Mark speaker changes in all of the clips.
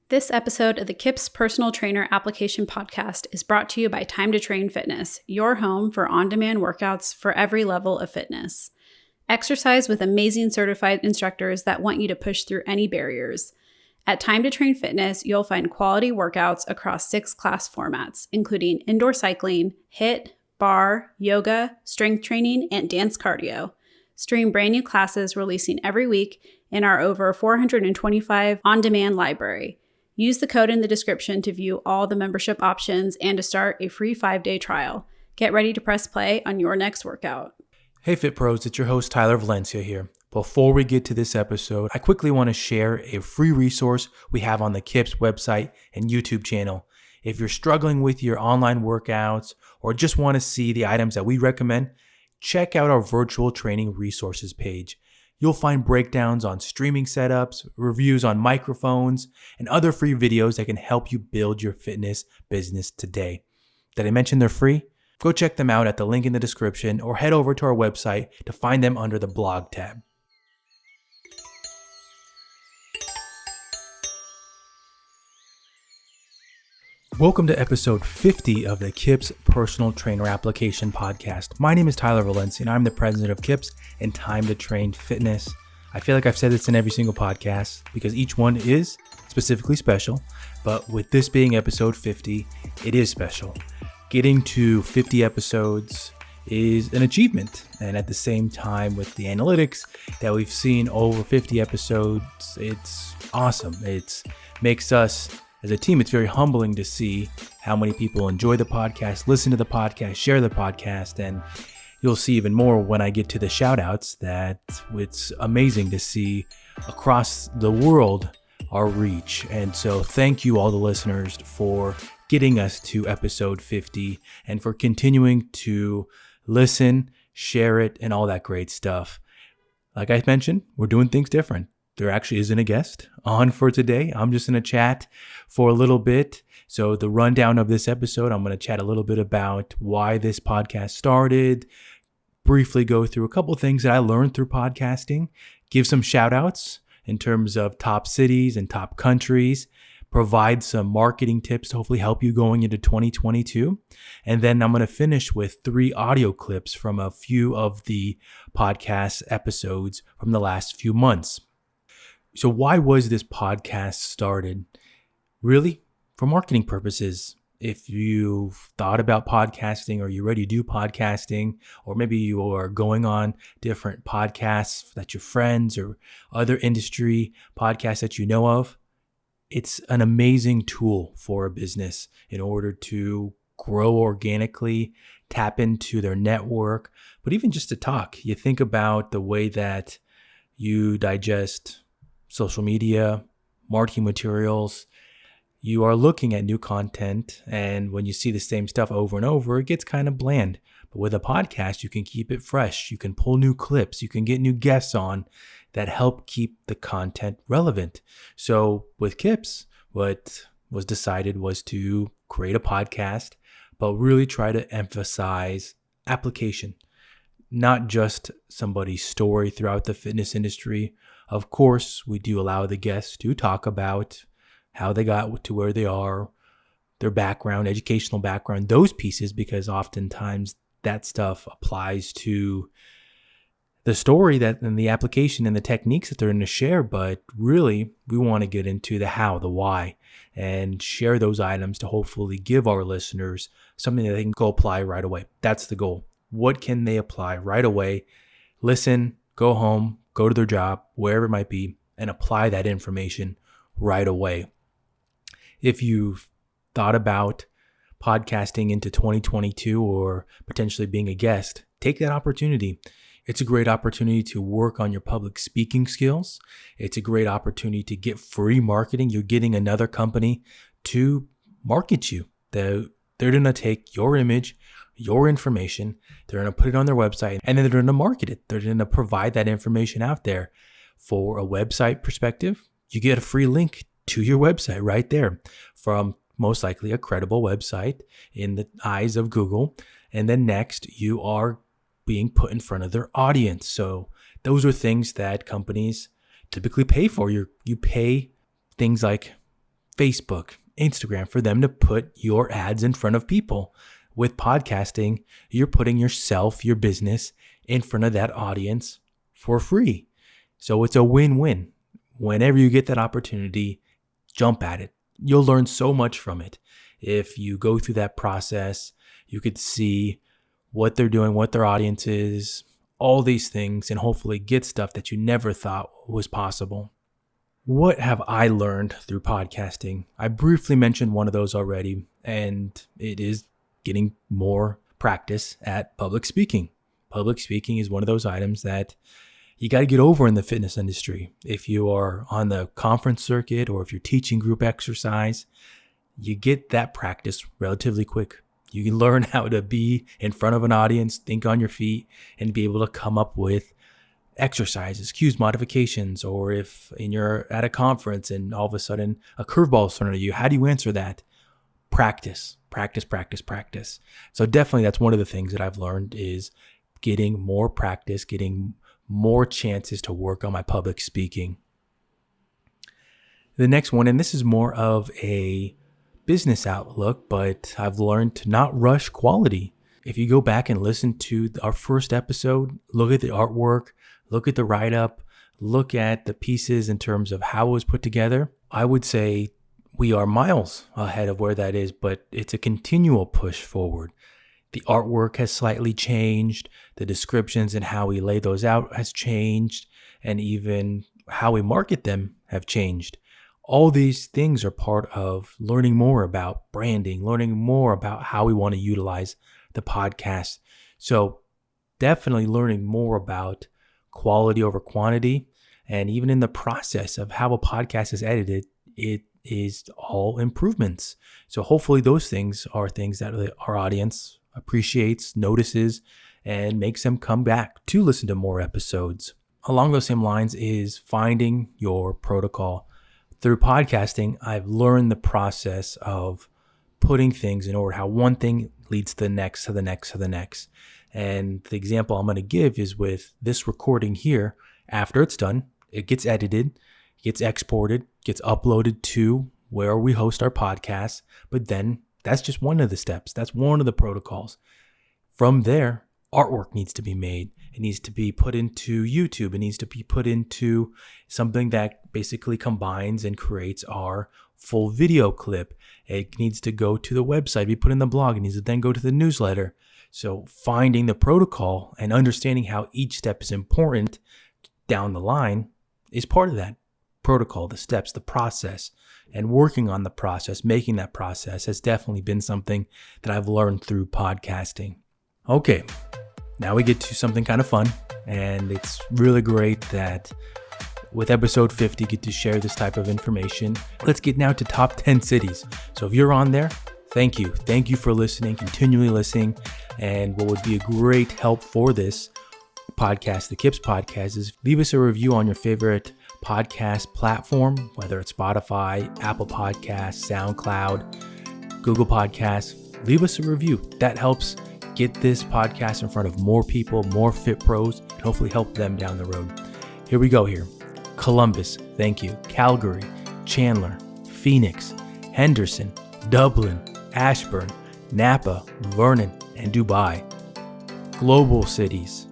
Speaker 1: This episode of the KIPS Personal Trainer Application Podcast is brought to you by Time to Train Fitness, your home for on-demand workouts for every level of fitness. Exercise with amazing certified instructors that want you to push through any barriers. At Time to Train Fitness, you'll find quality workouts across 6 class formats, including indoor cycling, HIIT, bar, yoga, strength training, and dance cardio. Stream brand new classes releasing every week in our over 425 on-demand library. Use the code in the description to view all the membership options and to start a free 5-day trial. Get ready to press play on your next workout.
Speaker 2: Hey Fit Pros, it's your host Tyler Valencia here. Before we get to this episode, I quickly want to share a free resource we have on the KIPS website and YouTube channel. If you're struggling with your online workouts or just want to see the items that we recommend, check out our virtual training resources page. You'll find breakdowns on streaming setups, reviews on microphones, and other free videos that can help you build your fitness business today. Did I mention they're free? Go check them out at the link in the description or head over to our website to find them under the blog tab. Welcome to episode 50 of the KIPS Personal Trainer Application Podcast. My name is Tyler Valencia and I'm the president of KIPS and Time to Train Fitness. I feel like I've said this in every single podcast because each one is specifically special, but with this being episode 50, it is special. Getting to 50 episodes is an achievement, and at the same time with the analytics that we've seen over 50 episodes, it's awesome. It makes us as a team, it's very humbling to see how many people enjoy the podcast, listen to the podcast, share the podcast, and you'll see even more when I get to the shout outs that it's amazing to see across the world our reach. And so thank you all the listeners for getting us to episode 50 and for continuing to listen, share it, and all that great stuff. Like I mentioned, we're doing things different. There actually isn't a guest on for today. I'm just going to chat for a little bit. So the rundown of this episode, I'm going to chat a little bit about why this podcast started, briefly go through a couple of things that I learned through podcasting, give some shout outs in terms of top cities and top countries, provide some marketing tips to hopefully help you going into 2022. And then I'm going to finish with 3 audio clips from a few of the podcast episodes from the last few months. So why was this podcast started? Really, for marketing purposes. If you've thought about podcasting or you're ready to do podcasting, or maybe you are going on different podcasts that your friends or other industry podcasts that you know of, it's an amazing tool for a business in order to grow organically, tap into their network, but even just to talk. You think about the way that you digest social media, marketing materials, you are looking at new content, and when you see the same stuff over and over, it gets kind of bland. But with a podcast, you can keep it fresh. You can pull new clips. You can get new guests on that help keep the content relevant. So with KIPS, what was decided was to create a podcast, but really try to emphasize application, not just somebody's story throughout the fitness industry. Of course, we do allow the guests to talk about how they got to where they are, their background, educational background, those pieces, because oftentimes that stuff applies to the story that and the application and the techniques that they're going to share. But really, we want to get into the how, the why, and share those items to hopefully give our listeners something that they can go apply right away. That's the goal. What can they apply right away? Listen, go home, go to their job, wherever it might be, and apply that information right away. If you've thought about podcasting into 2022 or potentially being a guest, take that opportunity. It's a great opportunity to work on your public speaking skills. It's a great opportunity to get free marketing. You're getting another company to market you. They're going to take your image, your information, they're going to put it on their website, and then they're going to market it. They're going to provide that information out there. For a website perspective, you get a free link to your website right there from most likely a credible website in the eyes of Google. And then next, you are being put in front of their audience. So those are things that companies typically pay for. You pay things like Facebook, Instagram, for them to put your ads in front of people. With podcasting, you're putting yourself, your business, in front of that audience for free. So it's a win-win. Whenever you get that opportunity, jump at it. You'll learn so much from it. If you go through that process, you could see what they're doing, what their audience is, all these things, and hopefully get stuff that you never thought was possible. What have I learned through podcasting? I briefly mentioned one of those already, and it is getting more practice at public speaking. Public speaking is one of those items that you got to get over in the fitness industry. If you are on the conference circuit or if you're teaching group exercise, you get that practice relatively quick. You can learn how to be in front of an audience, think on your feet, and be able to come up with exercises, cues, modifications, or if you're at a conference and all of a sudden a curveball is thrown at you, how do you answer that? Practice. So definitely that's one of the things that I've learned is getting more practice, getting more chances to work on my public speaking. The next one, and this is more of a business outlook, but I've learned to not rush quality. If you go back and listen to our first episode, look at the artwork, look at the write-up, look at the pieces in terms of how it was put together, I would say we are miles ahead of where that is, but it's a continual push forward. The artwork has slightly changed, the descriptions and how we lay those out has changed, and even how we market them have changed. All these things are part of learning more about branding, learning more about how we want to utilize the podcast. So definitely learning more about quality over quantity. And even in the process of how a podcast is edited, it is all improvements. So hopefully those things are things that our audience appreciates, notices, and makes them come back to listen to more episodes. Along those same lines is finding your protocol. Through podcasting, I've learned the process of putting things in order, how one thing leads to the next, to the next, to the next. And the example I'm going to give is with this recording here. After it's done, it gets edited, gets exported, gets uploaded to where we host our podcast. But then that's just one of the steps. That's one of the protocols. From there, artwork needs to be made. It needs to be put into YouTube. It needs to be put into something that basically combines and creates our full video clip. It needs to go to the website, be put in the blog. It needs to then go to the newsletter. So finding the protocol and understanding how each step is important down the line is part of that protocol, the steps, the process, and working on the process, making that process has definitely been something that I've learned through podcasting. Okay. Now we get to something kind of fun, and it's really great that with episode 50, get to share this type of information. Let's get now to top 10 cities. So if you're on there, thank you. Thank you for listening, continually listening. And what would be a great help for this podcast, the KIPS Podcast, is leave us a review on your favorite podcast platform, whether it's Spotify, Apple Podcasts, SoundCloud, Google Podcasts. Leave us a review. That helps get this podcast in front of more people, more fit pros, and hopefully help them down the road. Here we go here. Columbus, thank you. Calgary, Chandler, Phoenix, Henderson, Dublin, Ashburn, Napa, Vernon, and Dubai. Global cities,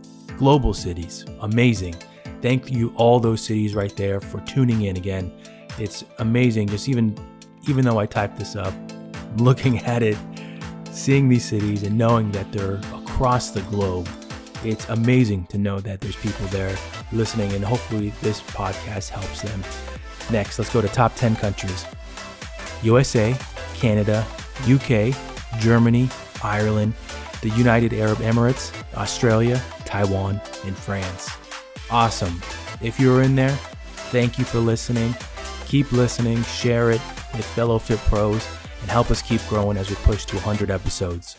Speaker 2: amazing. Thank you all those cities right there for tuning in again. It's amazing. Just even though I typed this up, looking at it, seeing these cities and knowing that they're across the globe, it's amazing to know that there's people there listening, and hopefully this podcast helps them. Next, let's go to top 10 countries. USA, Canada, UK, Germany, Ireland, the United Arab Emirates, Australia, Taiwan, and France. Awesome. If you're in there, thank you for listening. Keep listening, share it with fellow fit pros, and help us keep growing as we push to 100 episodes.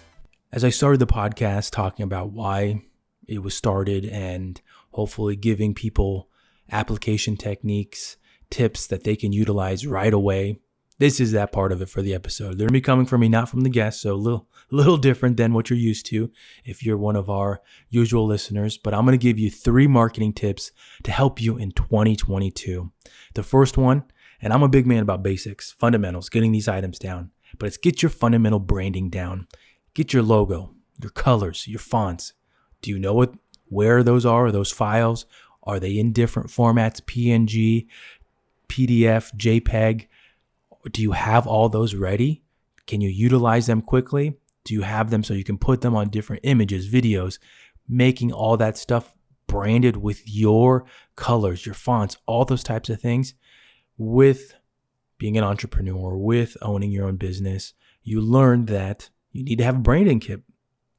Speaker 2: As I started the podcast talking about why it was started and hopefully giving people application techniques, tips that they can utilize right away, this is that part of it for the episode. They're going to be coming from me, not from the guest, so a little different than what you're used to if you're one of our usual listeners. But I'm going to give you 3 marketing tips to help you in 2022. The first one, And I'm a big man about basics, fundamentals, getting these items down. But it's get your fundamental branding down. Get your logo, your colors, your fonts. Do you know where those are, those files? Are they in different formats, PNG, PDF, JPEG? Do you have all those ready? Can you utilize them quickly? Do you have them so you can put them on different images, videos, making all that stuff branded with your colors, your fonts, all those types of things? With being an entrepreneur, with owning your own business, you learn that you need to have a branding kit.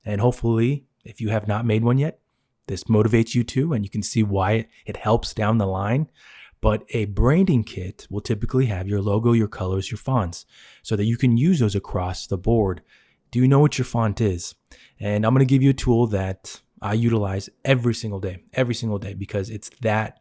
Speaker 2: And hopefully, if you have not made one yet, this motivates you to, and you can see why it helps down the line. But a branding kit will typically have your logo, your colors, your fonts, so that you can use those across the board. Do you know what your font is? And I'm going to give you a tool that I utilize every single day, because it's that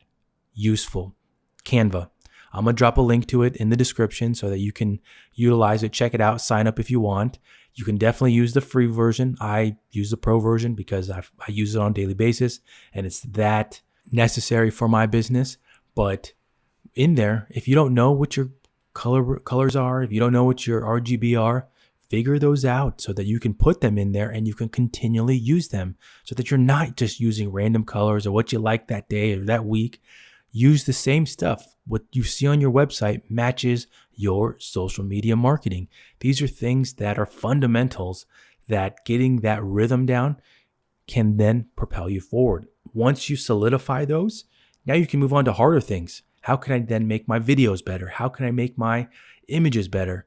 Speaker 2: useful. Canva. I'm going to drop a link to it in the description so that you can utilize it, check it out, sign up if you want. You can definitely use the free version. I use the pro version because I use it on a daily basis, and it's that necessary for my business. But in there, if you don't know what your colors are, if you don't know what your RGB are, figure those out so that you can put them in there and you can continually use them so that you're not just using random colors or what you like that day or that week. Use the same stuff. What you see on your website matches your social media marketing. These are things that are fundamentals that getting that rhythm down can then propel you forward. Once you solidify those, now you can move on to harder things. How can I then make my videos better? How can I make my images better?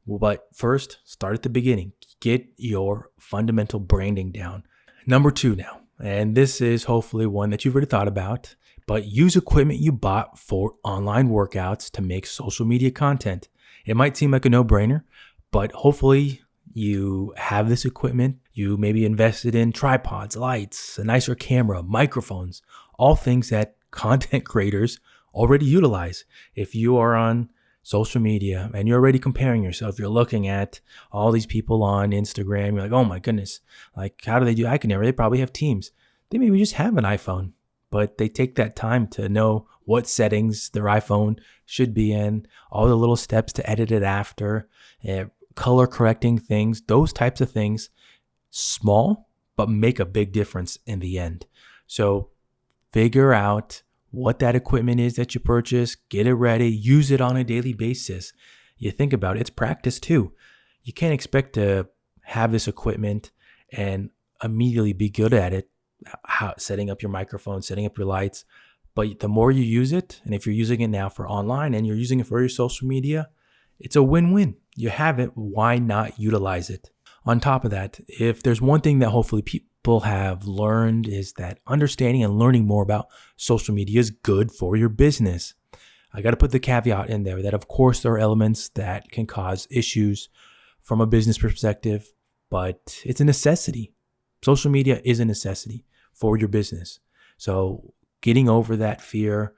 Speaker 2: Well, but first, start at the beginning. Get your fundamental branding down. Number 2 now, and this is hopefully one that you've already thought about, but use equipment you bought for online workouts to make social media content. It might seem like a no-brainer, but hopefully you have this equipment. You maybe invested in tripods, lights, a nicer camera, microphones, all things that content creators already utilize. If you are on social media and you're already comparing yourself, you're looking at all these people on Instagram, you're like, oh my goodness, like how do they do? They probably have teams. They maybe just have an iPhone, but they take that time to know what settings their iPhone should be in, all the little steps to edit it after, color correcting things, those types of things, small, but make a big difference in the end. So figure out what that equipment is that you purchase, get it ready, use it on a daily basis. You think about it, it's practice too. You can't expect to have this equipment and immediately be good at it, setting up your microphone, setting up your lights. But the more you use it, and if you're using it now for online and you're using it for your social media, it's a win-win. You have it, why not utilize it? On top of that, if there's one thing that hopefully people have learned is that understanding and learning more about social media is good for your business. I got to put the caveat in there that of course there are elements that can cause issues from a business perspective, but it's a necessity. Social media is a necessity for your business. So getting over that fear,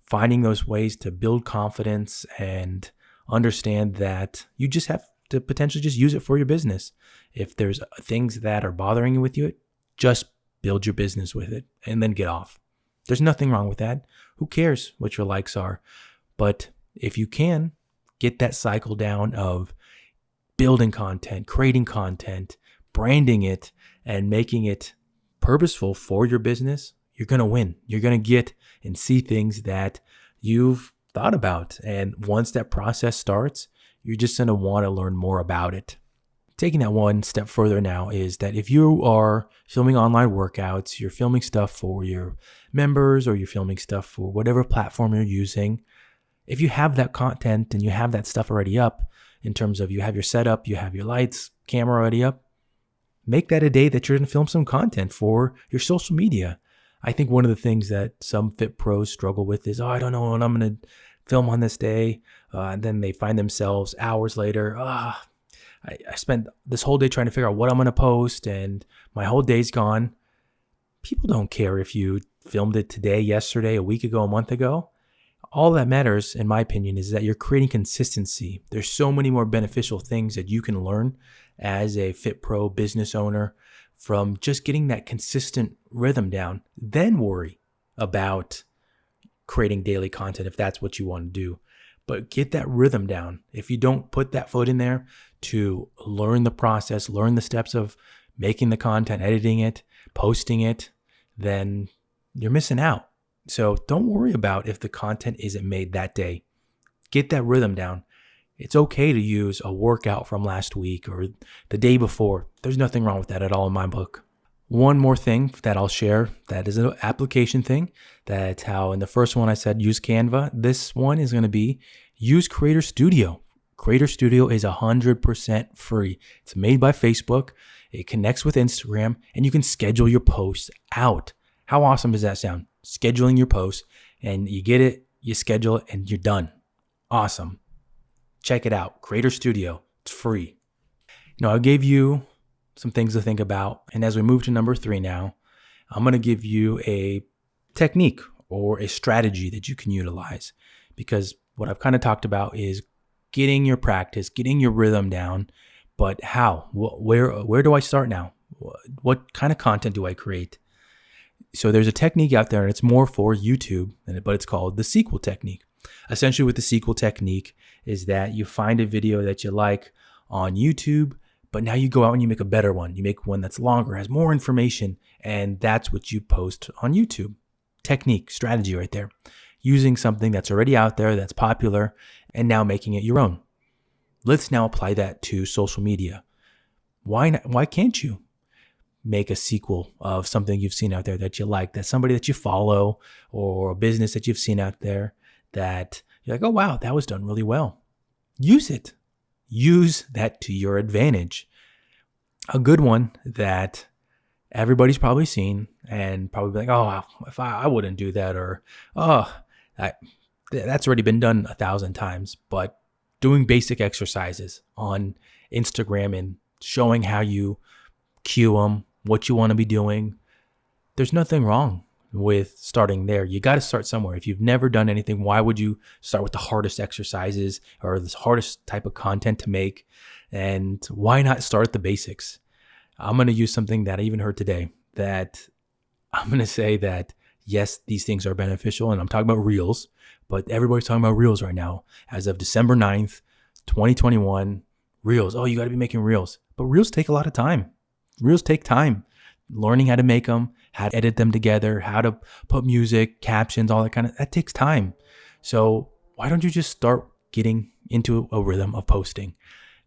Speaker 2: finding those ways to build confidence and understand that you just have to potentially just use it for your business. If there's things that are bothering you with you, just build your business with it and then get off. There's nothing wrong with that. Who cares what your likes are? But if you can get that cycle down of building content, creating content, branding it, and making it purposeful for your business, you're going to win. You're going to get and see things that you've thought about. And once that process starts, you're just going to want to learn more about it. Taking that one step further now is that if you are filming online workouts, you're filming stuff for your members or you're filming stuff for whatever platform you're using, if you have that content and you have that stuff already up in terms of you have your setup, you have your lights, camera already up, make that a day that you're going to film some content for your social media. I think one of the things that some fit pros struggle with is, I don't know when I'm going to film on this day. And then they find themselves hours later, I spent this whole day trying to figure out what I'm going to post and my whole day's gone. People don't care if you filmed it today, yesterday, a week ago, a month ago. All that matters, in my opinion, is that you're creating consistency. There's so many more beneficial things that you can learn as a fit pro business owner from just getting that consistent rhythm down. Then worry about creating daily content if that's what you want to do. but get that rhythm down. If you don't put that foot in there to learn the process, learn the steps of making the content, editing it, posting it, then you're missing out. So don't worry about if the content isn't made that day. Get that rhythm down. It's okay to use a workout from last week or the day before. There's nothing wrong with that at all in my book. One more thing that I'll share that is an application thing. That's how in the first one I said use Canva. This one is going to be use Creator Studio. Creator Studio is 100% free. It's made by Facebook. It connects with Instagram, and you can schedule your posts out. How awesome does that sound? Scheduling your posts, and you get it, you schedule it, and you're done. Awesome. Check it out. Creator Studio. It's free. I gave you some things to think about. And as we move to number 3 now, I'm going to give you a technique or a strategy that you can utilize, because what I've kind of talked about is getting your practice, getting your rhythm down. But how? Where do I start now? What kind of content do I create? So there's a technique out there, and it's more for YouTube, but it's called the sequel technique. Essentially, what the sequel technique is that you find a video that you like on YouTube, but now you go out and you make a better one. You make one that's longer, has more information, and that's what you post on YouTube. Technique, strategy right there. Using something that's already out there, that's popular, and now making it your own. Let's now apply that to social media. Why not? Why can't you make a sequel of something you've seen out there that you like, that's somebody that you follow, or a business that you've seen out there that you're like, oh, wow, that was done really well. Use it. Use that to your advantage. A good one that everybody's probably seen and probably like, oh, if I wouldn't do that, or, that's already been done 1,000 times. But doing basic exercises on Instagram and showing how you cue them, what you want to be doing. There's nothing wrong with starting there. You got to start somewhere. If you've never done anything, why would you start with the hardest exercises or the hardest type of content to make? And why not start at the basics? I'm going to use something that I even heard today, that I'm going to say that, yes, these things are beneficial, and I'm talking about Reels, but everybody's talking about Reels right now. As of December 9th, 2021, Reels. Oh, you got to be making Reels. But Reels take a lot of time. Reels take time. Learning how to make them, how to edit them together, how to put music, captions, all that takes time. So why don't you just start getting into a rhythm of posting?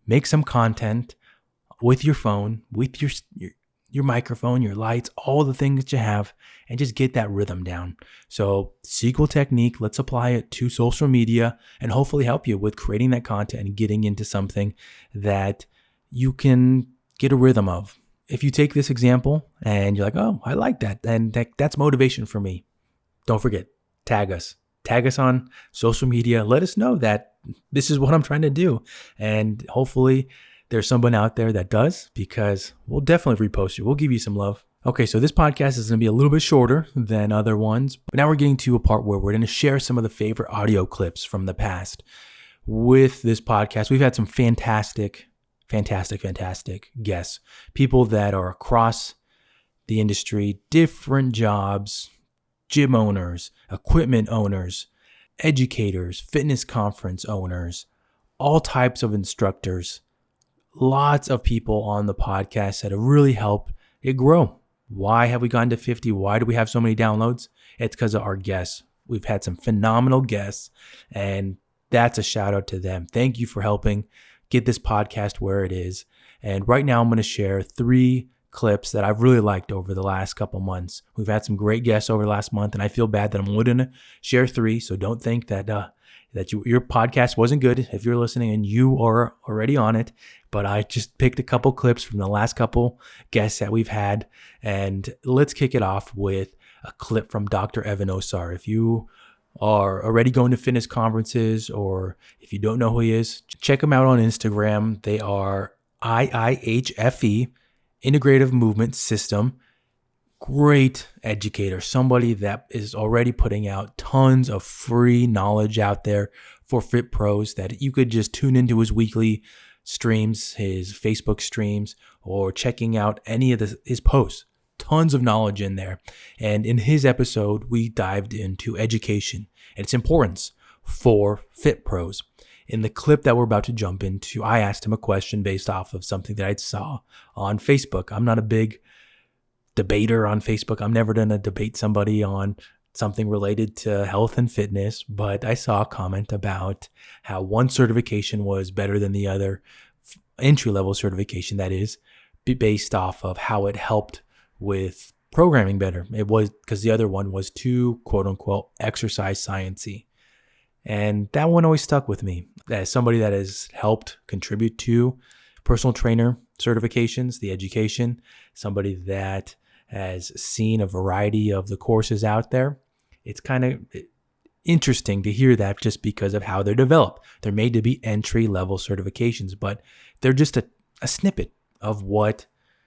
Speaker 2: Make some content with your phone, with your microphone, your lights, all the things that you have, and just get that rhythm down. So sequel technique, let's apply it to social media and hopefully help you with creating that content and getting into something that you can get a rhythm of. If you take this example and you're like, oh, I like that, and that's motivation for me, don't forget, tag us. Tag us on social media. Let us know that this is what I'm trying to do. And hopefully there's someone out there that does, because we'll definitely repost you. We'll give you some love. Okay, so this podcast is going to be a little bit shorter than other ones, but now we're getting to a part where we're going to share some of the favorite audio clips from the past. With this podcast, we've had some fantastic guests, people that are across the industry, different jobs, gym owners, equipment owners, educators, fitness conference owners, all types of instructors, lots of people on the podcast that have really helped it grow. Why have we gone to 50? Why do we have so many downloads? It's because of our guests. We've had some phenomenal guests, and that's a shout out to them. Thank you for helping get this podcast where it is. And right now I'm going to share 3 clips that I've really liked over the last couple months. We've had some great guests over the last month, and I feel bad that I'm only going to share 3. So don't think that your podcast wasn't good if you're listening and you are already on it. But I just picked a couple clips from the last couple guests that we've had. And let's kick it off with a clip from Dr. Evan Osar. If you are already going to fitness conferences, or if you don't know who he is, check him out on Instagram. They are IIHFE, Integrative Movement System. Great educator, somebody that is already putting out tons of free knowledge out there for fit pros that you could just tune into his weekly streams, his Facebook streams, or checking out any of his posts. Tons of knowledge in there. And in his episode, we dived into education and its importance for fit pros. In the clip that we're about to jump into, I asked him a question based off of something that I saw on Facebook. I'm not a big debater on Facebook. I'm never going to debate somebody on something related to health and fitness, but I saw a comment about how one certification was better than the other, entry-level certification that is, based off of how it helped with programming better. It was because the other one was too, quote unquote, exercise sciencey. And that one always stuck with me. As somebody that has helped contribute to personal trainer certifications, the education, somebody that has seen a variety of the courses out there, it's kind of interesting to hear that just because of how they're developed. They're made to be entry-level certifications, but they're just a snippet of what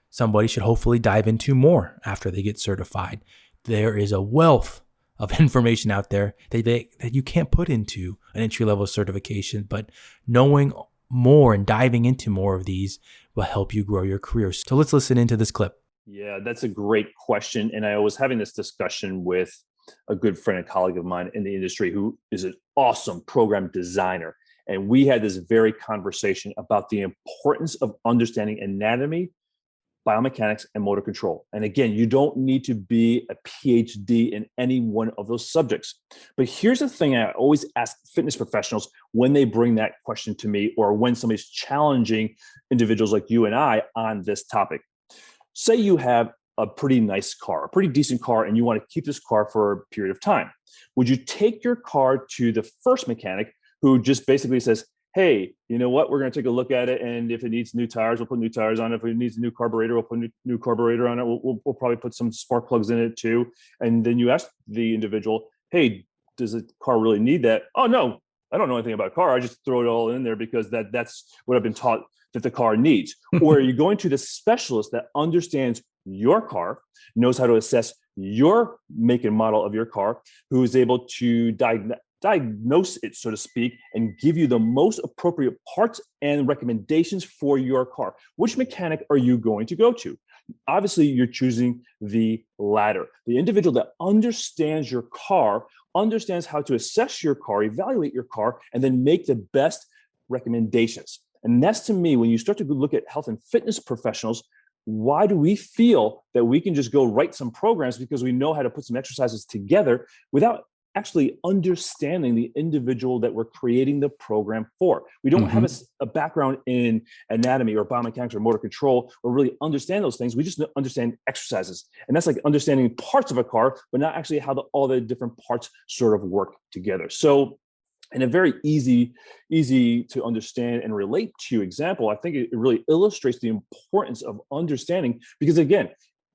Speaker 2: somebody should hopefully dive into more after they get certified. There is a wealth of information out there that you can't put into an entry-level certification, but knowing more and diving into more of these will help you grow your career. So let's listen into this clip.
Speaker 3: Yeah, that's a great question. And I was having this discussion with a good friend and colleague of mine in the industry who is an awesome program designer. And we had this very conversation about the importance of understanding anatomy, biomechanics, and motor control. And again, you don't need to be a PhD in any one of those subjects. But here's the thing I always ask fitness professionals when they bring that question to me, or when somebody's challenging individuals like you and I on this topic. Say you have a pretty nice car, a pretty decent car, and you want to keep this car for a period of time. Would you take your car to the first mechanic who just basically says, hey, you know what, we're going to take a look at it, and if it needs new tires, we'll put new tires on it. If it needs a new carburetor, we'll put new carburetor on it. We'll probably put some spark plugs in it too. And then you ask the individual, hey, does the car really need that? Oh, no, I don't know anything about a car. I just throw it all in there because that's what I've been taught that the car needs. Or are you going to the specialist that understands your car, knows how to assess your make and model of your car, who is able to diagnose it, so to speak, and give you the most appropriate parts and recommendations for your car? Which mechanic are you going to go to? Obviously, you're choosing the latter. The individual that understands your car, understands how to assess your car, evaluate your car, and then make the best recommendations. And that's, to me, when you start to look at health and fitness professionals, why do we feel that we can just go write some programs because we know how to put some exercises together without actually understanding the individual that we're creating the program for? We don't have a background in anatomy or biomechanics or motor control or really understand those things. We just understand exercises. And that's like understanding parts of a car, but not actually how all the different parts sort of work together. So in a very easy to understand and relate to example, I think it really illustrates the importance of understanding, because again,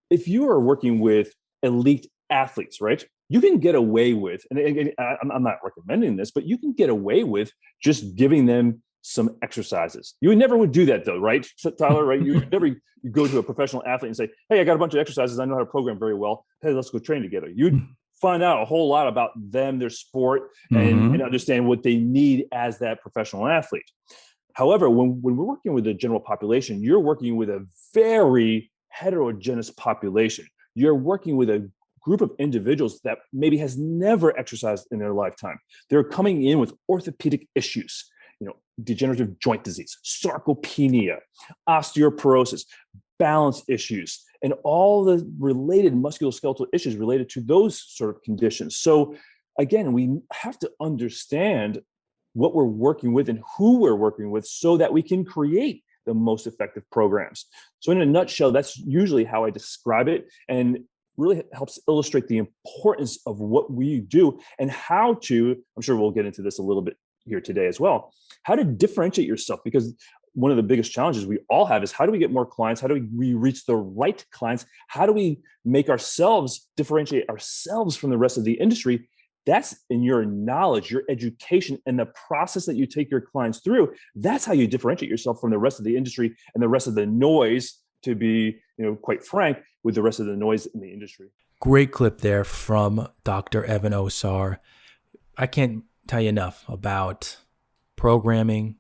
Speaker 3: if you are working with elite athletes, right, you can get away with, and I'm not recommending this, but you can get away with just giving them some exercises. You never would do that though, right, Tyler, right? You never go to a professional athlete and say, hey, I got a bunch of exercises. I know how to program very well. Hey, let's go train together. You'd find out a whole lot about them, their sport, and understand what they need as that professional athlete. However, when we're working with the general population, you're working with a very heterogeneous population. You're working with a group of individuals that maybe has never exercised in their lifetime. They're coming in with orthopedic issues, degenerative joint disease, sarcopenia, osteoporosis, balance issues, and all the related musculoskeletal issues related to those sort of conditions. So again, we have to understand what we're working with and who we're working with so that we can create the most effective programs. So in a nutshell, that's usually how I describe it, and really helps illustrate the importance of what we do and how to, I'm sure we'll get into this a little bit here today as well, how to differentiate yourself, because one of the biggest challenges we all have is how do we get more clients? How do we reach the right clients? How do we make ourselves differentiate ourselves from the rest of the industry? That's in your knowledge, your education, and the process that you take your clients through. That's how you differentiate yourself from the rest of the industry and the rest of the noise, to be, quite frank, with the rest of the noise in the industry.
Speaker 2: Great clip there from Dr. Evan Osar. I can't tell you enough about programming,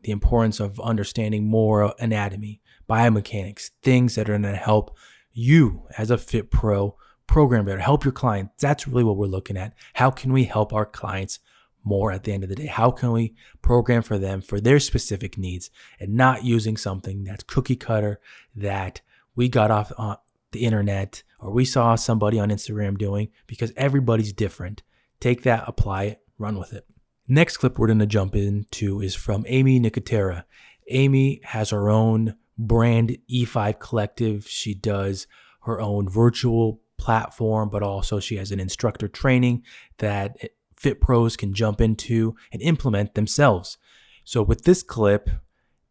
Speaker 2: the importance of understanding more anatomy, biomechanics, things that are going to help you as a fit pro program better, help your clients. That's really what we're looking at. How can we help our clients more at the end of the day? How can we program for them for their specific needs and not using something that's cookie cutter that we got off on the internet or we saw somebody on Instagram doing, because everybody's different. Take that, apply it, run with it. Next clip we're going to jump into is from Amy Nicotera. Amy has her own brand E5 Collective. She does her own virtual platform, but also she has an instructor training that fit pros can jump into and implement themselves. So with this clip,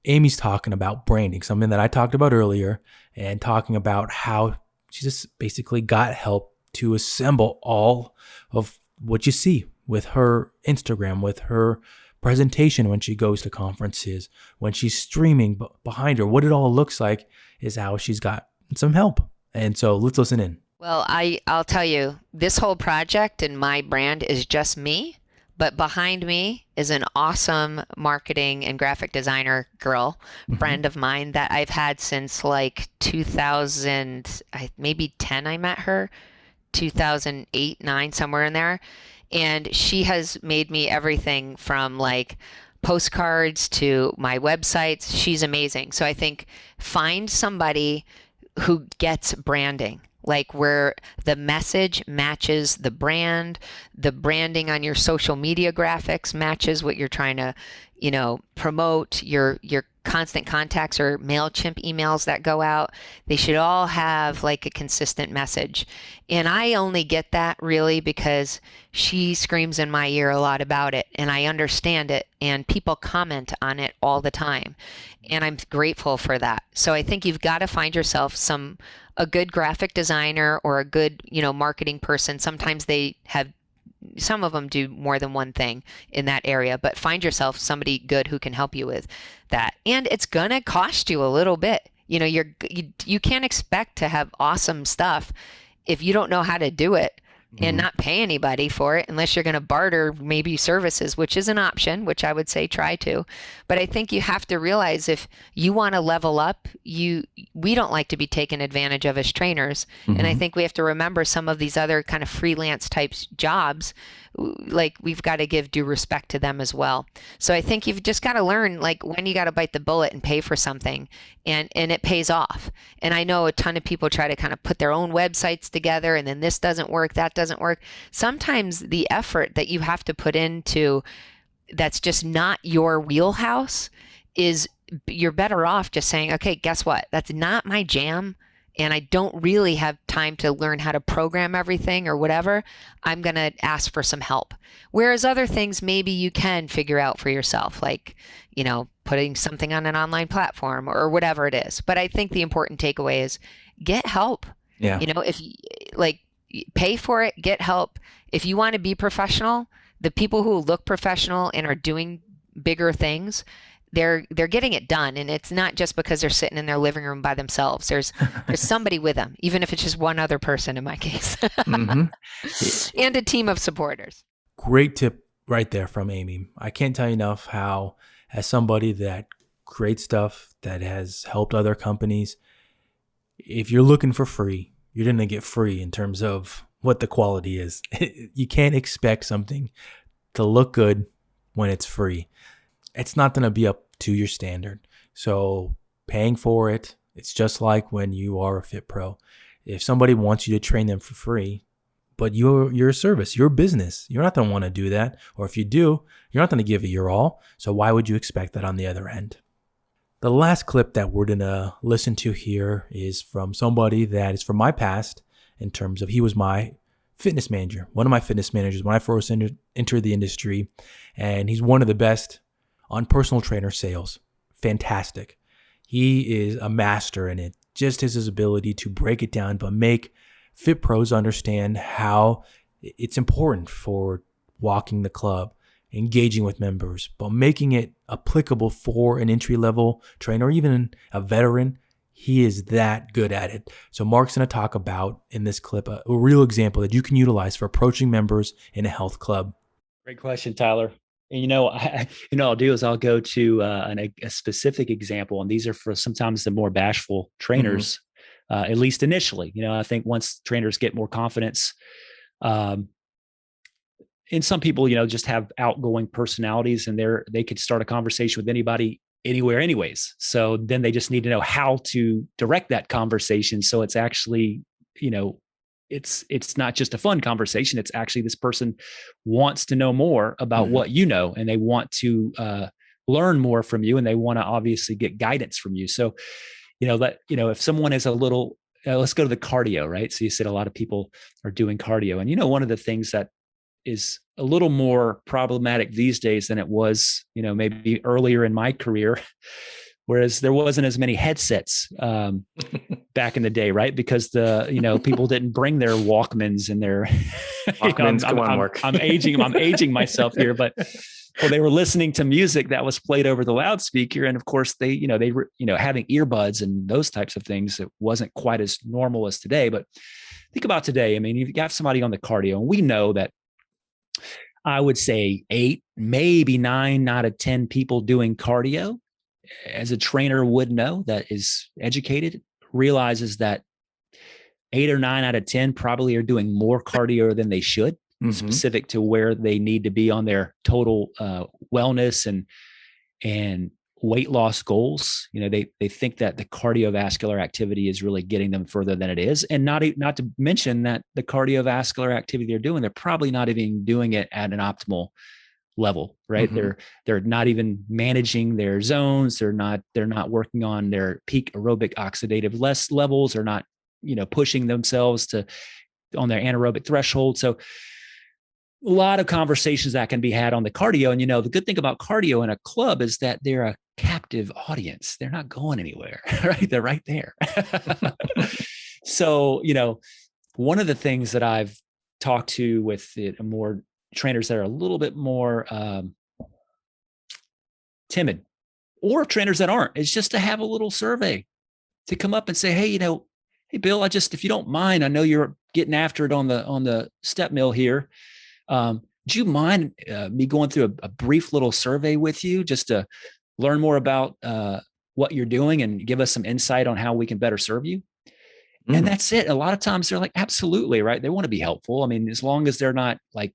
Speaker 2: Amy's talking about branding, something that I talked about earlier, and talking about how she just basically got help to assemble all of what you see with her Instagram, with her presentation when she goes to conferences, when she's streaming behind her. What it all looks like is how she's got some help. And so let's listen in.
Speaker 4: Well, I'll tell you, this whole project and my brand is just me, but behind me is an awesome marketing and graphic designer girl, friend of mine that I've had since like 2000, maybe 10 I met her, 2008, 9, somewhere in there. And she has made me everything from like postcards to my websites. She's amazing. So I think find somebody who gets branding, like where the message matches the branding on your social media graphics matches what you're trying to, promote, your constant contacts or MailChimp emails that go out. They should all have like a consistent message. And I only get that really because she screams in my ear a lot about it and I understand it and people comment on it all the time. And I'm grateful for that. So I think you've got to find yourself a good graphic designer or a good, marketing person. Sometimes some of them do more than one thing in that area, but find yourself somebody good who can help you with that. And it's going to cost you a little bit. You can't expect to have awesome stuff if you don't know how to do it and not pay anybody for it unless you're going to barter maybe services, which is an option, which I would say try to. But I think you have to realize if you want to level up, we don't like to be taken advantage of as trainers. And I think we have to remember some of these other kind of freelance types jobs, like we've got to give due respect to them as well. So I think you've just got to learn like when you got to bite the bullet and pay for something and it pays off. And I know a ton of people try to kind of put their own websites together and then this doesn't work, that doesn't work. Sometimes the effort that you have to put into that's just not your wheelhouse is you're better off just saying, okay, guess what? That's not my jam. And I don't really have time to learn how to program everything or whatever. I'm going to ask for some help. Whereas other things, maybe you can figure out for yourself, like, putting something on an online platform or whatever it is. But I think the important takeaway is get help.
Speaker 2: Yeah.
Speaker 4: If you pay for it, get help. If you want to be professional, the people who look professional and are doing bigger things, they're getting it done. And it's not just because they're sitting in their living room by themselves. There's somebody with them, even if it's just one other person in my case, and a team of supporters.
Speaker 2: Great tip right there from Amy. I can't tell you enough how, as somebody that creates stuff that has helped other companies, if you're looking for free, you're going to get free in terms of what the quality is. You can't expect something to look good when it's free. It's not going to be up to your standard. So paying for it, it's just like when you are a Fit Pro. If somebody wants you to train them for free, but you're a service, you're a business, you're not going to want to do that. Or if you do, you're not going to give it your all. So why would you expect that on the other end? The last clip that we're going to listen to here is from somebody that is from my past in terms of he was my fitness manager, one of my fitness managers when I first entered the industry. And he's one of the best on personal trainer sales. Fantastic. He is a master in it. Just his ability to break it down, but make Fit Pros understand how it's important for walking the club, engaging with members, but making it applicable for an entry-level trainer or even a veteran. He is that good at it. So Mark's going to talk about in this clip a real example that you can utilize for approaching members in a health club.
Speaker 5: Great question, Tyler. And I'll do is I'll go to a specific example, and these are for sometimes the more bashful trainers, at least initially. I think once trainers get more confidence, and some people, just have outgoing personalities, and they could start a conversation with anybody anywhere anyways. So then they just need to know how to direct that conversation. So it's actually, it's not just a fun conversation. It's actually this person wants to know more about what you know, and they want to learn more from you, and they want to obviously get guidance from you. So, if someone is a little, let's go to the cardio, right? So you said a lot of people are doing cardio, and one of the things that is a little more problematic these days than it was, maybe earlier in my career, whereas there wasn't as many headsets back in the day, right? Because people didn't bring their Walkmans and their
Speaker 2: Walkmans.
Speaker 5: I'm aging myself here, but they were listening to music that was played over the loudspeaker, and of course they were having earbuds and those types of things. It wasn't quite as normal as today. But think about today. I mean, you've got somebody on the cardio, and we know that I would say 8, maybe 9 out of 10 people doing cardio, as a trainer would know, that is educated, realizes that 8 or 9 out of 10 probably are doing more cardio than they should, specific to where they need to be on their total wellness and weight loss goals. They think that the cardiovascular activity is really getting them further than it is. And not to mention that the cardiovascular activity they're doing, they're probably not even doing it at an optimal level, right? They're not even managing their zones. They're not working on their peak aerobic oxidative levels. They're not, pushing themselves on their anaerobic threshold. So a lot of conversations that can be had on the cardio. And, the good thing about cardio in a club is that they're a captive audience. They're not going anywhere, right? They're right there. So, one of the things that I've talked to with more trainers that are a little bit more timid, or trainers that aren't, is just to have a little survey to come up and say, hey, hey, Bill, if you don't mind, I know you're getting after it on the step mill here. Do you mind me going through a brief little survey with you just to learn more about what you're doing and give us some insight on how we can better serve you? And that's it. A lot of times they're like, absolutely, right? They want to be helpful. I mean, as long as they're not like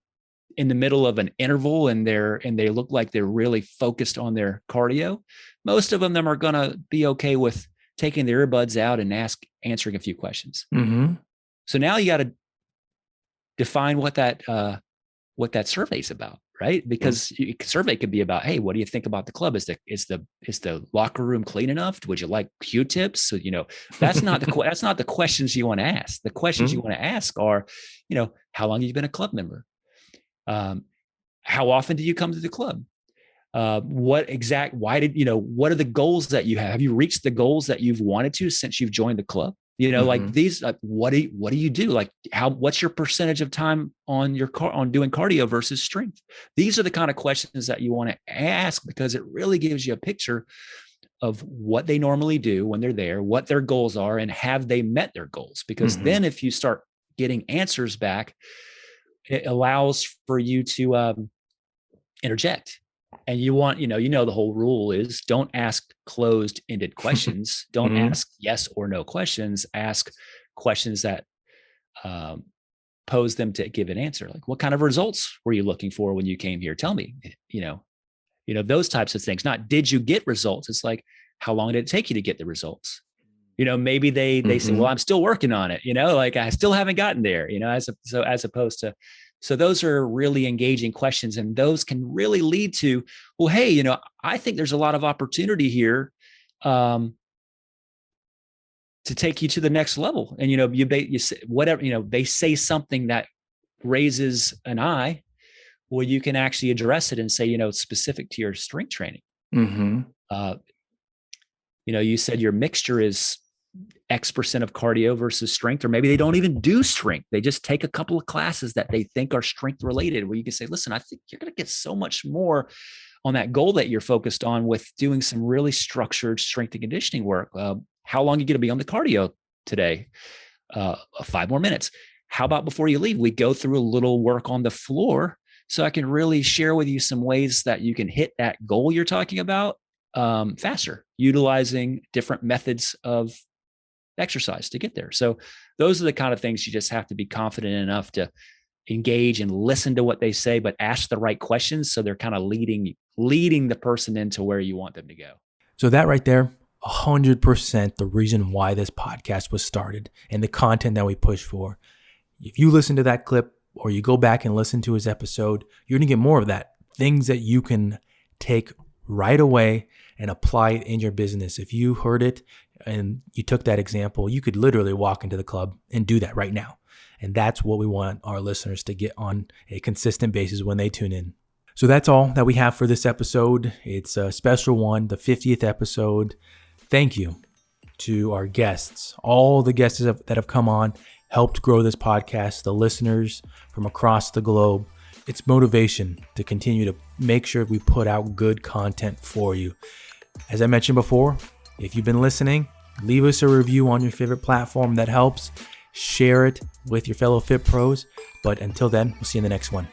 Speaker 5: in the middle of an interval and they look like they're really focused on their cardio, most of them are going to be okay with taking their earbuds out and answering a few questions. So now you got to define what that survey is about, right? Because survey could be about, hey, what do you think about the club? Is the locker room clean enough? Would you like Q-tips? So, that's not the questions you want to ask. The questions you want to ask are, how long have you been a club member? How often do you come to the club? What are the goals that you have? Have you reached the goals that you've wanted to since you've joined the club? Like these, what do you do? Like what's your percentage of time on doing cardio versus strength? These are the kind of questions that you want to ask, because it really gives you a picture of what they normally do when they're there, what their goals are, and have they met their goals? Because then if you start getting answers back, it allows for you to interject. And you want, the whole rule is don't ask closed-ended questions. Don't ask yes or no questions. Ask questions that pose them to give an answer. Like, what kind of results were you looking for when you came here? Tell me, those types of things. Not did you get results? It's like, how long did it take you to get the results? Maybe they say, well, I'm still working on it. Like I still haven't gotten there. As opposed to. So those are really engaging questions, and those can really lead to, well, hey, I think there's a lot of opportunity here to take you to the next level. And, you say whatever, they say something that raises an eye, well, you can actually address it and say, it's specific to your strength training. You said your mixture is X% of cardio versus strength, or maybe they don't even do strength. They just take a couple of classes that they think are strength related, where you can say, listen, I think you're going to get so much more on that goal that you're focused on with doing some really structured strength and conditioning work. How long are you going to be on the cardio today? 5 more minutes. How about before you leave, we go through a little work on the floor so I can really share with you some ways that you can hit that goal you're talking about faster, utilizing different methods of exercise to get there. So those are the kind of things you just have to be confident enough to engage and listen to what they say, but ask the right questions. So they're kind of leading the person into where you want them to go.
Speaker 2: So that right there, 100% the reason why this podcast was started and the content that we push for. If you listen to that clip or you go back and listen to his episode, you're going to get more of that. Things that you can take right away and apply it in your business. If you heard it and you took that example, you could literally walk into the club and do that right now. And that's what we want our listeners to get on a consistent basis when they tune in. So that's all that we have for this episode. It's a special one, the 50th episode. Thank you to our guests, all the guests that have come on, helped grow this podcast, the listeners from across the globe. It's motivation to continue to make sure we put out good content for you. As I mentioned before, if you've been listening, leave us a review on your favorite platform. That helps. Share it with your fellow Fit Pros. But until then, we'll see you in the next one.